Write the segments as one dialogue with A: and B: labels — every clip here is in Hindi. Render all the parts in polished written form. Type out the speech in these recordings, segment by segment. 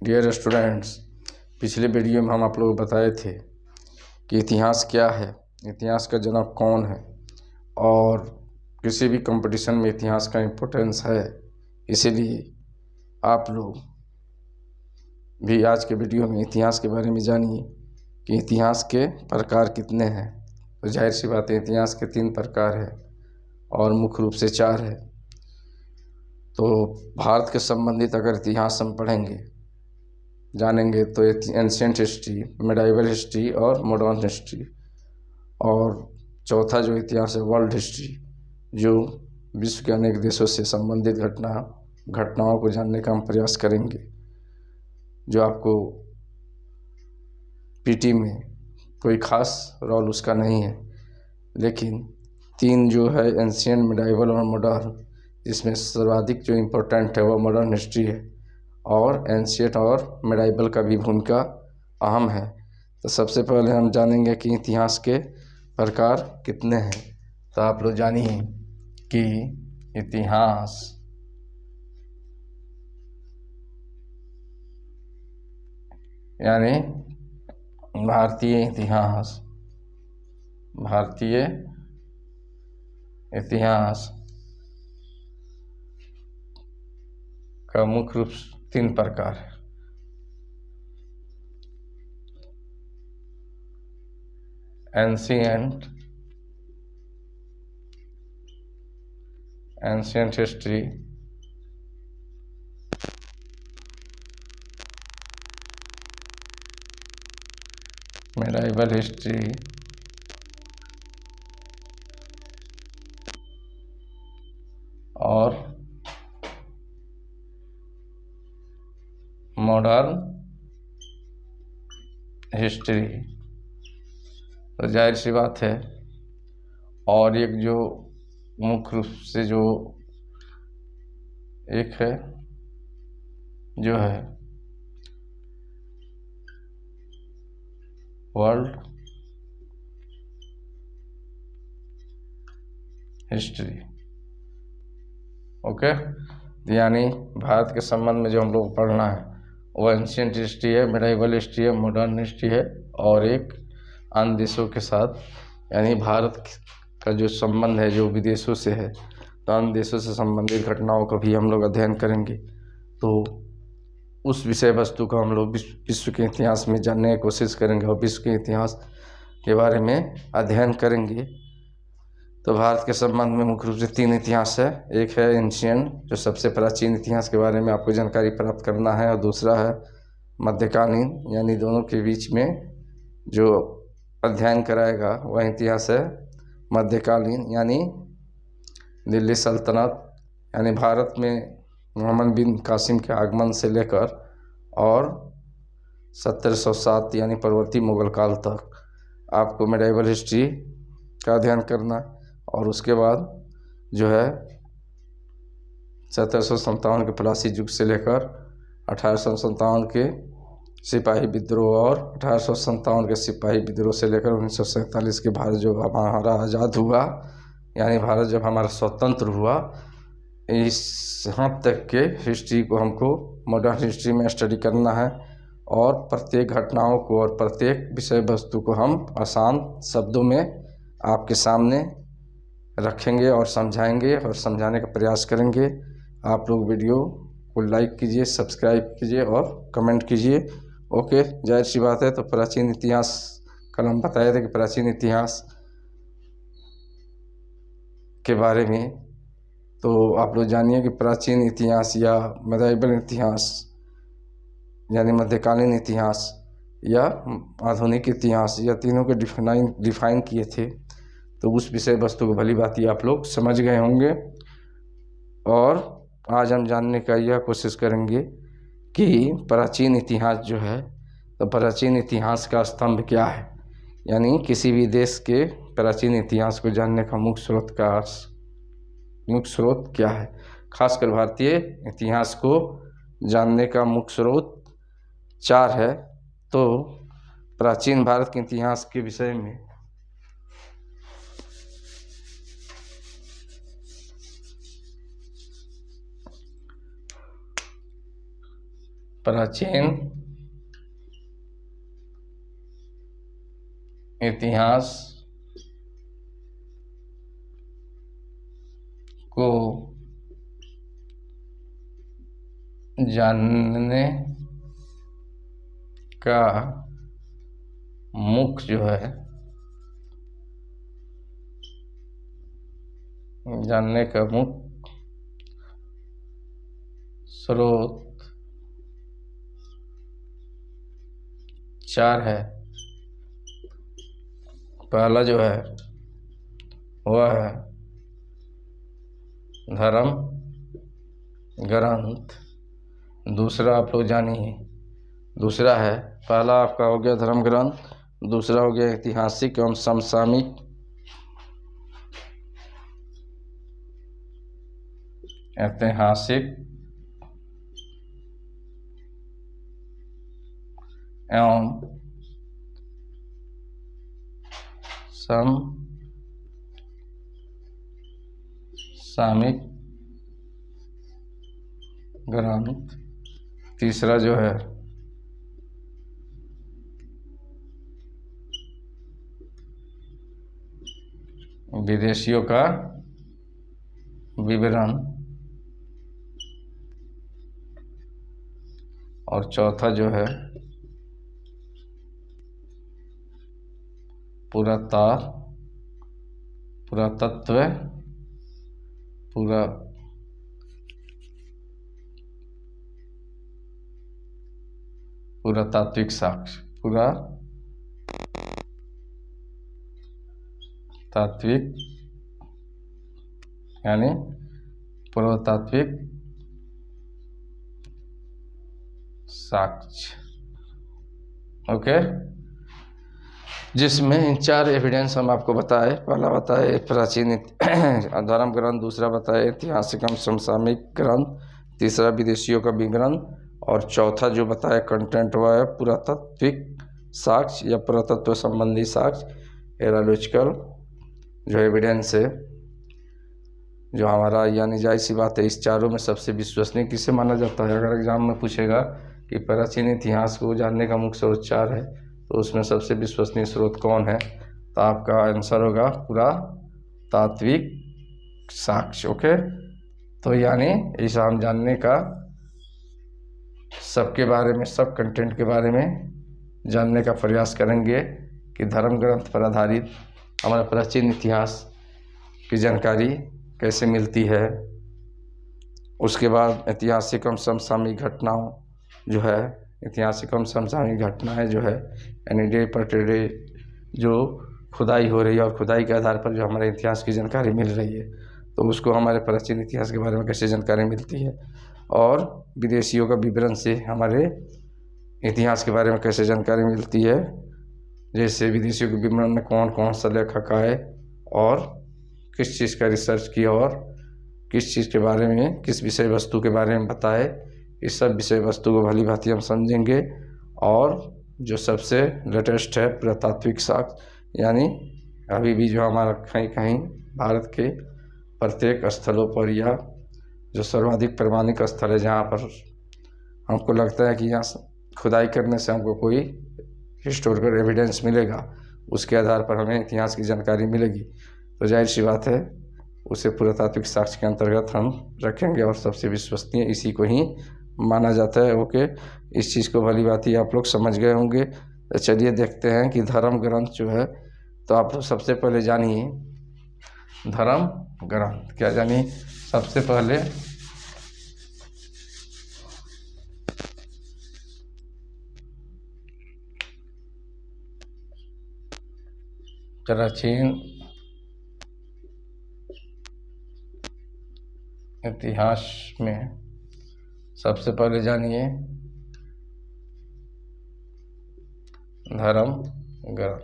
A: डियर स्टूडेंट्स, पिछले वीडियो में हम आप लोग को बताए थे कि इतिहास क्या है, इतिहास का जनक कौन है और किसी भी कंपटीशन में इतिहास का इम्पोर्टेंस है। इसीलिए आप लोग भी आज के वीडियो में इतिहास के बारे में जानिए कि इतिहास के प्रकार कितने हैं। तो जाहिर सी बात है, इतिहास के 3 प्रकार है और मुख्य रूप से 4 है। तो भारत के संबंधित अगर इतिहास हम पढ़ेंगे जानेंगे तो एंशिएंट हिस्ट्री, मिडाइवल हिस्ट्री और मॉडर्न हिस्ट्री। और चौथा जो इतिहास है वर्ल्ड हिस्ट्री, जो विश्व के अनेक देशों से संबंधित घटनाओं को जानने का हम प्रयास करेंगे। जो आपको पीटी में कोई खास रोल उसका नहीं है, लेकिन 3 जो है एंशिएंट, मिडाइवल और मॉडर्न, जिसमें सर्वाधिक जो इम्पोर्टेंट है वो मॉडर्न हिस्ट्री है और एंशिएंट और मिडाइवल का भी भूमिका अहम है। तो सबसे पहले हम जानेंगे कि इतिहास के प्रकार कितने हैं। तो आप लोग जानिए कि इतिहास यानी भारतीय इतिहास का मुख्य रूप 3 प्रकार है। एंशिएंट हिस्ट्री, मिडाइवल हिस्ट्री और मॉडर्न हिस्ट्री। तो जाहिर सी बात है, और एक जो मुख्य रूप से जो एक है जो है वर्ल्ड हिस्ट्री। ओके, यानी भारत के संबंध में जो हम लोग पढ़ना है वो एंशिएंट हिस्ट्री है, मिडाइवल हिस्ट्री है, मॉडर्न हिस्ट्री है और एक अन्य देशों के साथ, यानी भारत का जो संबंध है जो विदेशों से है, तो अन्य देशों से संबंधित घटनाओं का भी हम लोग अध्ययन करेंगे। तो उस विषय वस्तु को हम लोग विश्व के इतिहास में जानने की कोशिश करेंगे और विश्व के इतिहास के बारे में अध्ययन करेंगे। तो भारत के संबंध में मुख्य रूप से 3 इतिहास है। एक है एंशिएंट, जो सबसे प्राचीन इतिहास के बारे में आपको जानकारी प्राप्त करना है, और दूसरा है मध्यकालीन, यानी दोनों के बीच में जो अध्ययन कराएगा वह इतिहास है मध्यकालीन, यानी दिल्ली सल्तनत, यानी भारत में मोहम्मद बिन कासिम के आगमन से लेकर और 1707 यानी परवर्ती मुगल काल तक आपको मिडाइवल हिस्ट्री का अध्ययन करना। और उसके बाद जो है 1757 के प्लासी युग से लेकर 1857 के सिपाही विद्रोह और 1857 के सिपाही विद्रोह से लेकर 1947 के भारत जो हमारा आज़ाद हुआ, यानी भारत जब हमारा स्वतंत्र हुआ, इस यहाँ तक के हिस्ट्री को हमको मॉडर्न हिस्ट्री में स्टडी करना है। और प्रत्येक घटनाओं को और प्रत्येक विषय वस्तु को हम आसान शब्दों में आपके सामने रखेंगे और समझाएंगे और समझाने का प्रयास करेंगे। आप लोग वीडियो को लाइक कीजिए, सब्सक्राइब कीजिए और कमेंट कीजिए। ओके, जाहिर सी बात है। तो प्राचीन इतिहास, कल हम बताए थे कि प्राचीन इतिहास के बारे में, तो आप लोग जानिए कि प्राचीन इतिहास या मिडाइवल इतिहास यानी मध्यकालीन इतिहास या आधुनिक इतिहास, या तीनों के डिफाइन किए थे। तो उस विषय वस्तु को भली भांति आप लोग समझ गए होंगे। और आज हम जानने का यह कोशिश करेंगे कि प्राचीन इतिहास जो है, तो प्राचीन इतिहास का स्तंभ क्या है, यानी किसी भी देश के प्राचीन इतिहास को जानने का मुख्य स्रोत क्या है। खासकर भारतीय इतिहास को जानने का मुख्य स्रोत 4 है। तो प्राचीन भारत के इतिहास के विषय में प्राचीन इतिहास को जानने का मुख्य जो है, जानने का मुख्य स्रोत 4 है। पहला जो है वह है धर्म ग्रंथ। दूसरा आप लोग जानिए, दूसरा है, पहला आपका हो गया धर्म ग्रंथ, दूसरा हो गया ऐतिहासिक एवं समसामयिक एवं समसामयिक ग्रंथ। तीसरा जो है विदेशियों का विवरण, और चौथा जो है पुरातात्विक साक्ष्य, पुरातात्विक यानी पुरातात्विक साक्ष्य। ओके, जिसमें इन 4 एविडेंस हम आपको बताए। पहला बताए प्राचीन धर्म ग्रंथ, दूसरा बताए ऐतिहासिक एवं समसामयिक ग्रंथ, तीसरा विदेशियों का विवरण, और चौथा जो बताया कंटेंट हुआ है पुरातात्विक साक्ष्य या पुरातत्व संबंधी साक्ष्य, एरोलॉजिकल जो एविडेंस है जो हमारा, यानी जाहिर सी बात है इस चारों में सबसे विश्वसनीय किसे माना जाता है। अगर एग्जाम में पूछेगा कि प्राचीन इतिहास को जानने का मुख्य स्रोत 4 है तो उसमें सबसे विश्वसनीय स्रोत कौन है, तो आपका आंसर होगा पुरातात्विक साक्ष्य। ओके, तो यानी ऐसा हम जानने का सबके बारे में, सब कंटेंट के बारे में जानने का प्रयास करेंगे कि धर्म ग्रंथ पर आधारित हमारा प्राचीन इतिहास की जानकारी कैसे मिलती है। उसके बाद ऐतिहासिक एवं समसामयिक घटनाओं जो है, ऐतिहासिक एवं समसामयिक घटनाएं जो है यानी डे पर डे जो खुदाई हो रही है और खुदाई के आधार पर जो हमारे इतिहास की जानकारी मिल रही है, तो उसको हमारे प्राचीन इतिहास के बारे में कैसे जानकारी मिलती है, और विदेशियों का विवरण से हमारे इतिहास के बारे में कैसे जानकारी मिलती है। जैसे विदेशियों के विवरण में कौन कौन सा लेखक आए और किस चीज़ का रिसर्च किया और किस चीज़ के बारे में, किस विषय वस्तु के बारे में बताए, इस सब विषय वस्तु को भली भांति हम समझेंगे। और जो सबसे लेटेस्ट है पुरातात्विक साक्ष्य, यानी अभी भी जो हमारा कहीं कहीं भारत के प्रत्येक स्थलों पर या जो सर्वाधिक प्रमाणिक स्थल है जहाँ पर हमको लगता है कि यहाँ खुदाई करने से हमको कोई हिस्टोरिकल एविडेंस मिलेगा, उसके आधार पर हमें इतिहास की जानकारी मिलेगी, तो जाहिर सी बात है उसे पुरातात्विक साक्ष्य के अंतर्गत हम रखेंगे और सबसे विश्वसनीय इसी को ही माना जाता है। ओके, इस चीज़ को भली भांति आप लोग समझ गए होंगे। तो चलिए देखते हैं कि धर्म ग्रंथ जो है, तो आप लोग सबसे पहले जानिए धर्म ग्रंथ क्या। जानिए सबसे पहले प्राचीन इतिहास में सबसे पहले जानिए धर्म ग्रंथ।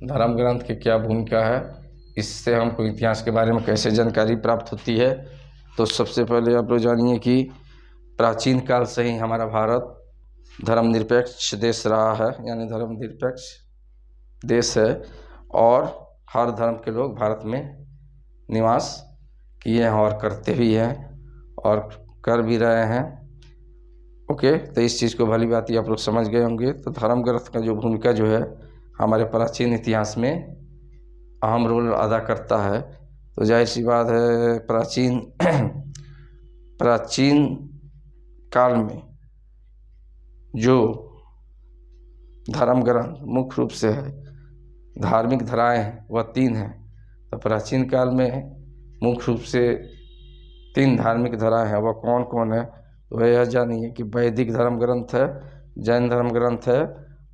A: धर्म ग्रंथ की क्या भूमिका है, इससे हमको इतिहास के बारे में कैसे जानकारी प्राप्त होती है। तो सबसे पहले आप लोग जानिए कि प्राचीन काल से ही हमारा भारत धर्मनिरपेक्ष देश रहा है, यानी धर्मनिरपेक्ष देश है और हर धर्म के लोग भारत में निवास किए हैं और करते भी हैं और कर भी रहे हैं। ओके, तो इस चीज़ को भली बात ही आप लोग समझ गए होंगे। तो धर्म ग्रंथ का जो भूमिका जो है हमारे प्राचीन इतिहास में अहम रोल अदा करता है। तो जाहिर सी बात है प्राचीन काल में जो धर्म ग्रंथ मुख्य रूप से है धार्मिक धाराएं हैं वह 3 हैं। तो प्राचीन काल में मुख्य रूप से 3 धार्मिक धाराएं हैं, वह कौन कौन है? तो यह जानिए कि वैदिक धर्म ग्रंथ है, जैन धर्म ग्रंथ है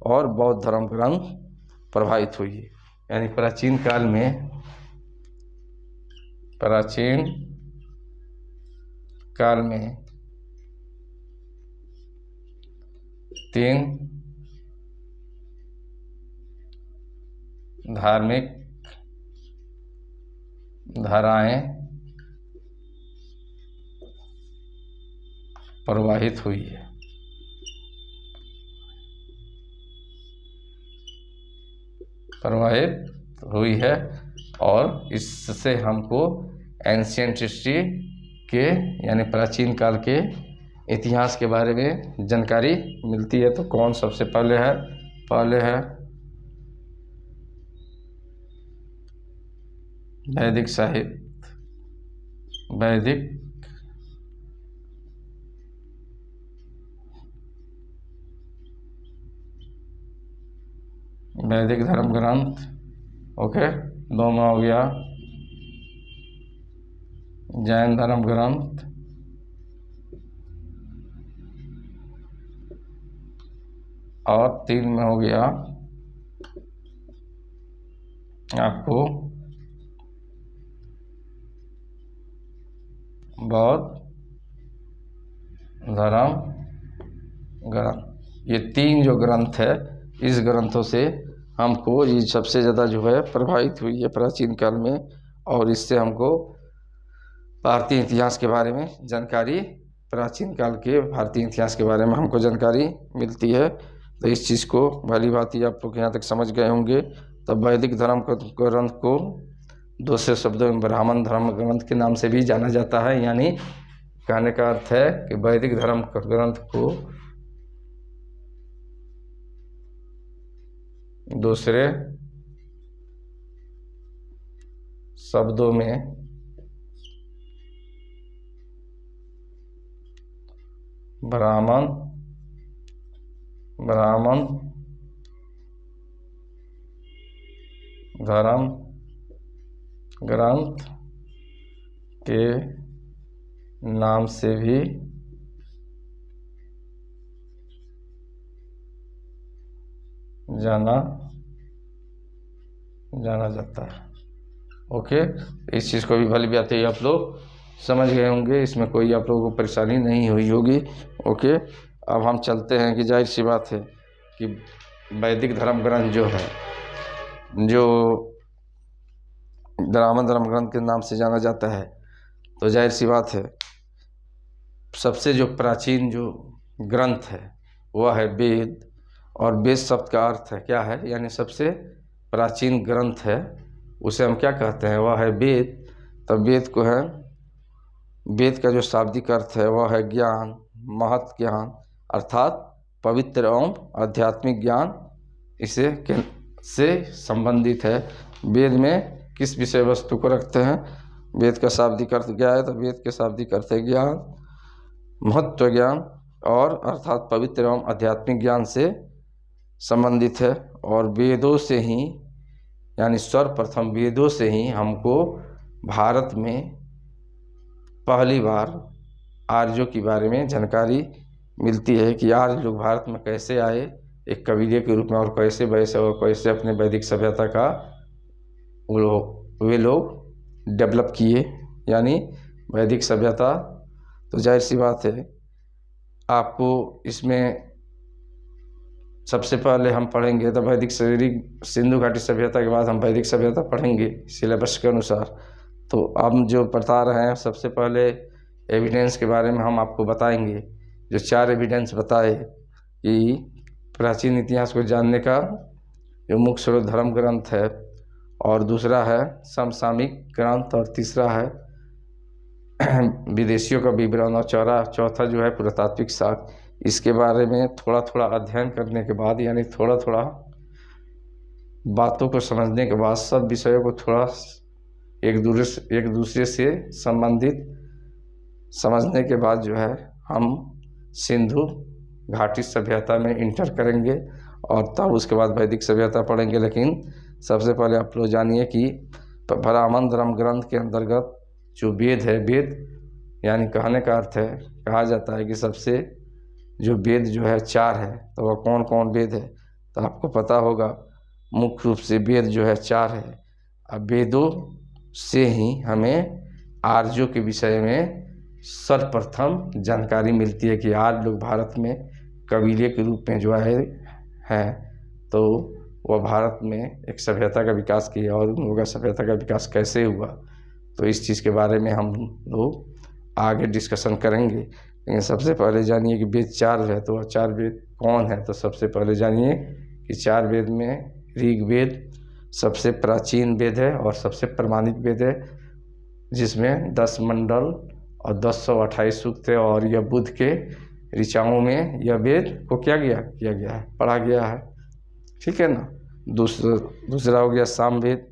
A: और बौद्ध धर्म ग्रंथ प्रभावित हुई है। यानी प्राचीन काल में 3 धार्मिक धाराएं प्रवाहित हुई है और इससे हमको एंशिएंट हिस्ट्री के यानी प्राचीन काल के इतिहास के बारे में जानकारी मिलती है। तो कौन सबसे पहले है? पहले है वैदिक साहित्य, वैदिक धर्म ग्रंथ। ओके, 2 में हो गया जैन धर्म ग्रंथ और 3 में हो गया आपको बौद्ध धर्म ग्रंथ। ये 3 जो ग्रंथ है, इस ग्रंथों से हमको ये सबसे ज़्यादा जो है प्रभावित हुई है प्राचीन काल में, और इससे हमको भारतीय इतिहास के बारे में जानकारी, प्राचीन काल के भारतीय इतिहास के बारे में हमको जानकारी मिलती है। तो इस चीज़ को भली भांति आप लोग यहाँ तक समझ गए होंगे। तब वैदिक धर्म ग्रंथ को दूसरे शब्दों में ब्राह्मण धर्म ग्रंथ के नाम से भी जाना जाता है। यानी कहने का अर्थ है कि वैदिक धर्म ग्रंथ को दूसरे शब्दों में ब्राह्मण धर्म ग्रंथ के नाम से भी जाना जाता है। ओके, इस चीज़ को भी भली भांति आप लोग समझ गए होंगे, इसमें कोई आप लोगों को परेशानी नहीं हुई होगी। ओके, अब हम चलते हैं कि जाहिर सी बात है कि वैदिक धर्म ग्रंथ जो है, जो ब्राह्मण धर्म ग्रंथ के नाम से जाना जाता है, तो जाहिर सी बात है सबसे जो प्राचीन जो ग्रंथ है वह है वेद। और वेद शब्द का अर्थ है क्या है? यानी सबसे प्राचीन ग्रंथ है उसे हम क्या कहते हैं? वह है वेद। तब वेद को है, वेद का जो शाब्दिक अर्थ है वह है ज्ञान, महत् ज्ञान, अर्थात पवित्र एवं आध्यात्मिक ज्ञान इसे से संबंधित है। वेद में किस विषय वस्तु को रखते हैं? वेद का शाब्दिक अर्थ क्या है? तो वेद के शाब्दिक अर्थ है ज्ञान, महत्व ज्ञान और अर्थात पवित्र एवं आध्यात्मिक ज्ञान से संबंधित है। और वेदों से ही यानी सर्वप्रथम वेदों से ही हमको भारत में पहली बार आर्यों के बारे में जानकारी मिलती है कि आर्य लोग भारत में कैसे आए एक कबीले के रूप में, और कैसे अपने वैदिक सभ्यता का वे लोग डेवलप किए, यानी वैदिक सभ्यता। तो जाहिर सी बात है आपको इसमें सबसे पहले हम पढ़ेंगे तो वैदिक सिंधु घाटी सभ्यता के बाद हम वैदिक सभ्यता पढ़ेंगे सिलेबस के अनुसार। तो हम जो बता रहे हैं सबसे पहले एविडेंस के बारे में हम आपको बताएंगे। जो 4 एविडेंस बताए कि प्राचीन इतिहास को जानने का जो मुख्य स्रोत धर्म ग्रंथ है, और दूसरा है समसामयिक ग्रंथ, और तीसरा है विदेशियों का विवरण, और चौथा जो है पुरातात्विक साक्ष्य। इसके बारे में थोड़ा थोड़ा अध्ययन करने के बाद, यानी थोड़ा थोड़ा बातों को समझने के बाद, सब विषयों को थोड़ा एक दूसरे से संबंधित समझने के बाद जो है हम सिंधु घाटी सभ्यता में इंटर करेंगे और तब उसके बाद वैदिक सभ्यता पढ़ेंगे। लेकिन सबसे पहले आप लोग जानिए कि ब्राह्मण धर्म ग्रंथ के अंतर्गत जो वेद है, वेद यानी कहने का अर्थ है, कहा जाता है कि सबसे जो वेद जो है 4 है। तो वह कौन कौन वेद है, तो आपको पता होगा मुख्य रूप से वेद जो है 4 है। अब वेदों से ही हमें आर्यों के विषय में सर्वप्रथम जानकारी मिलती है कि आज लोग भारत में कबीले के रूप में जो है तो वह भारत में एक सभ्यता का विकास किया। और उन लोगों का सभ्यता का विकास कैसे हुआ, तो इस चीज़ के बारे में हम लोग आगे डिस्कशन करेंगे। लेकिन सबसे पहले जानिए कि वेद 4 है, तो वह 4 वेद कौन है। तो सबसे पहले जानिए कि 4 वेद में ऋग्वेद सबसे प्राचीन वेद है और सबसे प्रमाणिक वेद है, जिसमें 10 मंडल और 1028 सूक्त है। और यह बुद्ध के ऋचाओं में यह वेद को किया गया है, पढ़ा गया है, ठीक है ना। दूसरा हो गया सामवेद।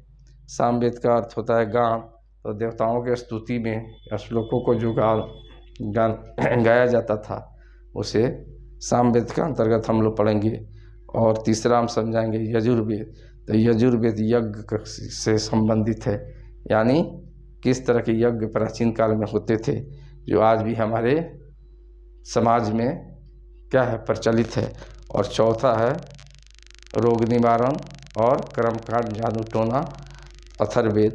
A: सामवेद का अर्थ होता है गान। तो देवताओं के स्तुति में श्लोकों को जो गाया जाता था, उसे सामवेद के अंतर्गत हम लोग पढ़ेंगे। और तीसरा हम समझाएंगे यजुर्वेद। तो यजुर्वेद यज्ञ से संबंधित है, यानी किस तरह के यज्ञ प्राचीन काल में होते थे, जो आज भी हमारे समाज में क्या है, प्रचलित है। और चौथा है रोग निवारण और कर्मकांड जादू टोना अथर्ववेद।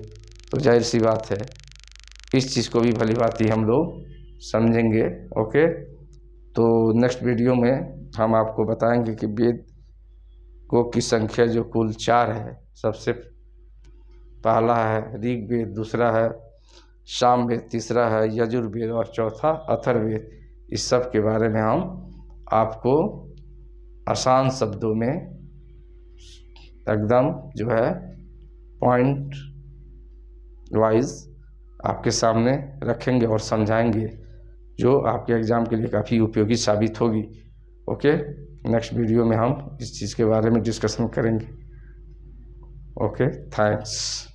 A: तो जाहिर सी बात है इस चीज़ को भी भली भांति हम लोग समझेंगे। ओके, तो नेक्स्ट वीडियो में हम आपको बताएंगे कि वेद को की संख्या जो कुल 4 है। सबसे पहला है ऋग्वेद, दूसरा है सामवेद, तीसरा है यजुर्वेद और चौथा अथर्ववेद। इस सब के बारे में हम आपको आसान शब्दों में एकदम जो है पॉइंट वाइज आपके सामने रखेंगे और समझाएंगे, जो आपके एग्ज़ाम के लिए काफ़ी उपयोगी साबित होगी। ओके, नेक्स्ट वीडियो में हम इस चीज़ के बारे में डिस्कशन करेंगे। Okay, thanks.